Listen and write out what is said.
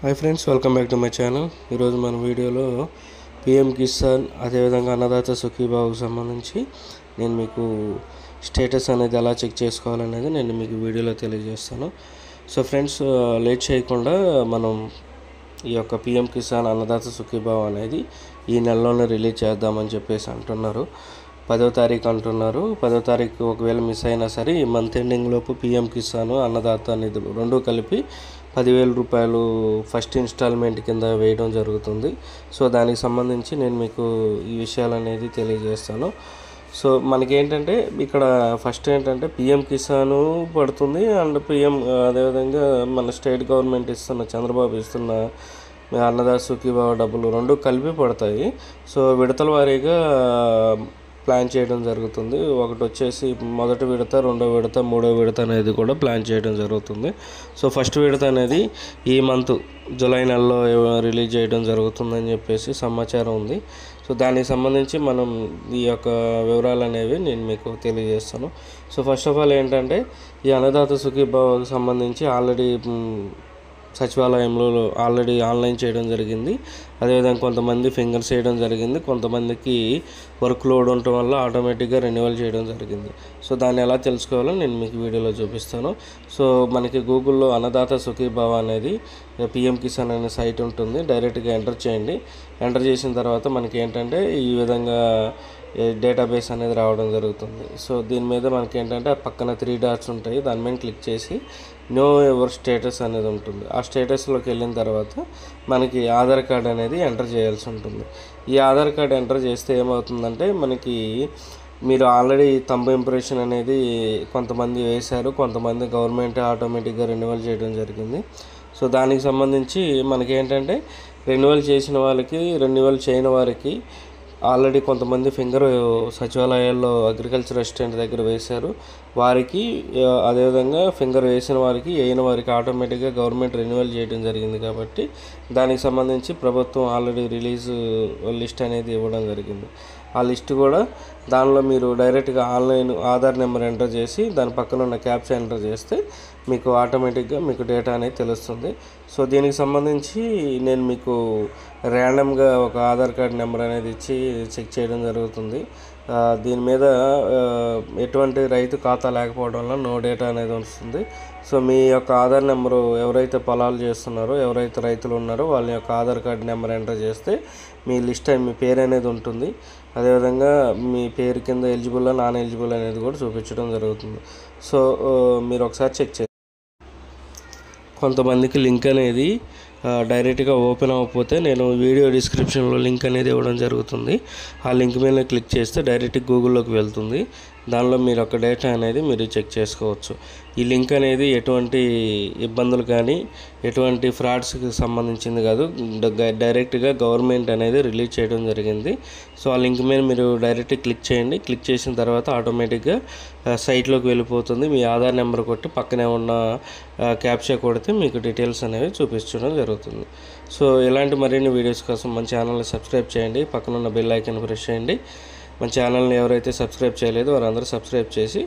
Hi friends, welcome back to my channel. ఈరోజు మన వీడియోలో పిఎం కిసాన్ అదేవిధంగా అన్నదాత సుఖీభావకు సంబంధించి నేను మీకు స్టేటస్ అనేది ఎలా చెక్ చేసుకోవాలనేది నేను మీకు వీడియోలో తెలియజేస్తాను. సో ఫ్రెండ్స్, లేట్ చేయకుండా మనం ఈ యొక్క పిఎం కిసాన్ అన్నదాత సుఖీభావ అనేది ఈ నెలలోనే రిలీజ్ చేద్దామని చెప్పేసి అంటున్నారు. 10వ తారీఖు అంటున్నారు. 10వ తారీఖు ఒకవేళ మిస్ అయినా సరే ఈ మంత్ ఎండింగ్ లోపు పిఎం కిసాన్ అన్నదాత నిధులు రెండు కలిపి 10,000 రూపాయలు ఫస్ట్ ఇన్స్టాల్మెంట్ కింద వేయడం జరుగుతుంది. సో దానికి సంబంధించి నేను మీకు ఈ విషయాలు అనేది తెలియజేస్తాను. సో మనకేంటంటే ఇక్కడ ఫస్ట్ ఏంటంటే పిఎం కిసాను పడుతుంది అండ్ అదేవిధంగా మన స్టేట్ గవర్నమెంట్ ఇస్తున్న చంద్రబాబు ఇస్తున్న అన్నదాత సుఖీభావ డబ్బులు రెండు కలిపి పడతాయి. సో విడతల వారీగా ప్లాన్ చేయడం జరుగుతుంది. ఒకటి వచ్చేసి మొదటి విడత, రెండో విడత, మూడో విడత అనేది కూడా ప్లాన్ చేయడం జరుగుతుంది. సో ఫస్ట్ విడత అనేది ఈ మంత్ జూలై నెలలో రిలీజ్ చేయడం జరుగుతుందని చెప్పేసి సమాచారం ఉంది. సో దానికి సంబంధించి మనం ఈ యొక్క వివరాలు అనేవి నేను మీకు తెలియజేస్తాను. సో ఫస్ట్ ఆఫ్ ఆల్ ఏంటంటే ఈ అన్నదాత సుఖీభావకు సంబంధించి ఆల్రెడీ సచివాలయంలో ఆల్రెడీ ఆన్లైన్ చేయడం జరిగింది. అదేవిధంగా కొంతమంది ఫింగర్స్ చేయడం జరిగింది, కొంతమందికి వర్క్ లోడ్ ఉండటం వల్ల ఆటోమేటిక్గా రెన్యువల్ చేయడం జరిగింది. సో దాన్ని ఎలా తెలుసుకోవాలో నేను మీకు వీడియోలో చూపిస్తాను. సో మనకి గూగుల్లో అన్నదాత సుఖీభావ అనేది పిఎం కిసాన్ అనే సైట్ ఉంటుంది. డైరెక్ట్గా ఎంటర్ చేయండి. ఎంటర్ చేసిన తర్వాత మనకి ఏంటంటే ఈ విధంగా డేటాబేస్ అనేది రావడం జరుగుతుంది. సో దీని మీద మనకి ఏంటంటే పక్కన 3 డాట్స్ ఉంటాయి. దాని మీద క్లిక్ చేసి నో యువర్ స్టేటస్ అనేది ఉంటుంది. ఆ స్టేటస్లోకి వెళ్ళిన తర్వాత మనకి ఆధార్ కార్డ్ అనేది ఎంటర్ చేయాల్సి ఉంటుంది. ఈ ఆధార్ కార్డ్ ఎంటర్ చేస్తే ఏమవుతుందంటే మనకి మీరు ఆల్రెడీ థంబ్ ఇంప్రెషన్ అనేది కొంతమంది వేశారు, కొంతమంది గవర్నమెంట్ ఆటోమేటిక్గా రెన్యువల్ చేయడం జరిగింది. సో దానికి సంబంధించి మనకి ఏంటంటే రెన్యువల్ చేసిన వాళ్ళకి, రెన్యువల్ చేయని వారికి ఆల్రెడీ కొంతమంది ఫింగర్ సచివాలయాల్లో అగ్రికల్చర్ అసిస్టెంట్ దగ్గర వేశారు. వారికి అదేవిధంగా ఫింగర్ వేసిన వారికి, వేయని వారికి ఆటోమేటిక్గా గవర్నమెంట్ రెన్యువల్ చేయడం జరిగింది. కాబట్టి దానికి సంబంధించి ప్రభుత్వం ఆల్రెడీ రిలీజ్ లిస్ట్ అనేది ఇవ్వడం జరిగింది. ఆ లిస్ట్ కూడా దానిలో మీరు డైరెక్ట్గా ఆన్లైన్ ఆధార్ నెంబర్ ఎంటర్ చేసి దాని పక్కన ఉన్న క్యాప్చా ఎంటర్ చేస్తే మీకు ఆటోమేటిక్గా మీకు డేటా అనేది తెలుస్తుంది. సో దీనికి సంబంధించి నేను మీకు ర్యాండమ్గా ఒక ఆధార్ కార్డ్ నెంబర్ అనేది ఇచ్చి చెక్ చేయడం జరుగుతుంది. దీని మీద ఎటువంటి రైతు ఖాతా లేకపోవడం వల్ల నో డేటా అనేది వస్తుంది. సో మీ యొక్క ఆధార్ నెంబరు ఎవరైతే పొలాలు చేస్తున్నారో, ఎవరైతే రైతులు ఉన్నారో వాళ్ళ యొక్క ఆధార్ కార్డ్ నెంబర్ ఎంటర్ చేస్తే మీ లిస్ట్ మీ పేరు అనేది ఉంటుంది. అదేవిధంగా మీ పేరు కింద ఎలిజిబుల్ నాన్ ఎలిజిబుల్ అనేది కూడా చూపించడం జరుగుతుంది. సో మీరు ఒకసారి చెక్ చేయండి. కొంతమందికి లింక్ అనేది డైరెక్ట్గా ఓపెన్ అవ్వకపోతే నేను వీడియో డిస్క్రిప్షన్లో లింక్ అనేది ఇవ్వడం జరుగుతుంది. ఆ లింక్ మీద క్లిక్ చేస్తే డైరెక్ట్ గూగుల్లోకి వెళ్తుంది. దానిలో మీరు ఒక డేటా అనేది మీరు చెక్ చేసుకోవచ్చు. ఈ లింక్ అనేది ఎటువంటి ఇబ్బందులు కానీ ఎటువంటి ఫ్రాడ్స్కి సంబంధించింది కాదు. డైరెక్ట్గా గవర్నమెంట్ అనేది రిలీజ్ చేయడం జరిగింది. సో ఆ లింక్ మీద మీరు డైరెక్ట్ క్లిక్ చేయండి. క్లిక్ చేసిన తర్వాత ఆటోమేటిక్గా సైట్లోకి వెళ్ళిపోతుంది. మీ ఆధార్ నెంబర్ కొట్టి పక్కనే ఉన్న క్యాప్చా కొడితే మీకు డీటెయిల్స్ అనేవి చూపించడం జరుగుతుంది. సో ఇలాంటి మరిన్ని వీడియోస్ కోసం మన ఛానల్ని సబ్స్క్రైబ్ చేయండి. పక్కన ఉన్న బెల్ ఐకాన్ ప్రెస్ చేయండి. మన ఛానల్ని ఎవరైతే సబ్స్క్రైబ్ చేయలేదో వారందరూ సబ్స్క్రైబ్ చేసి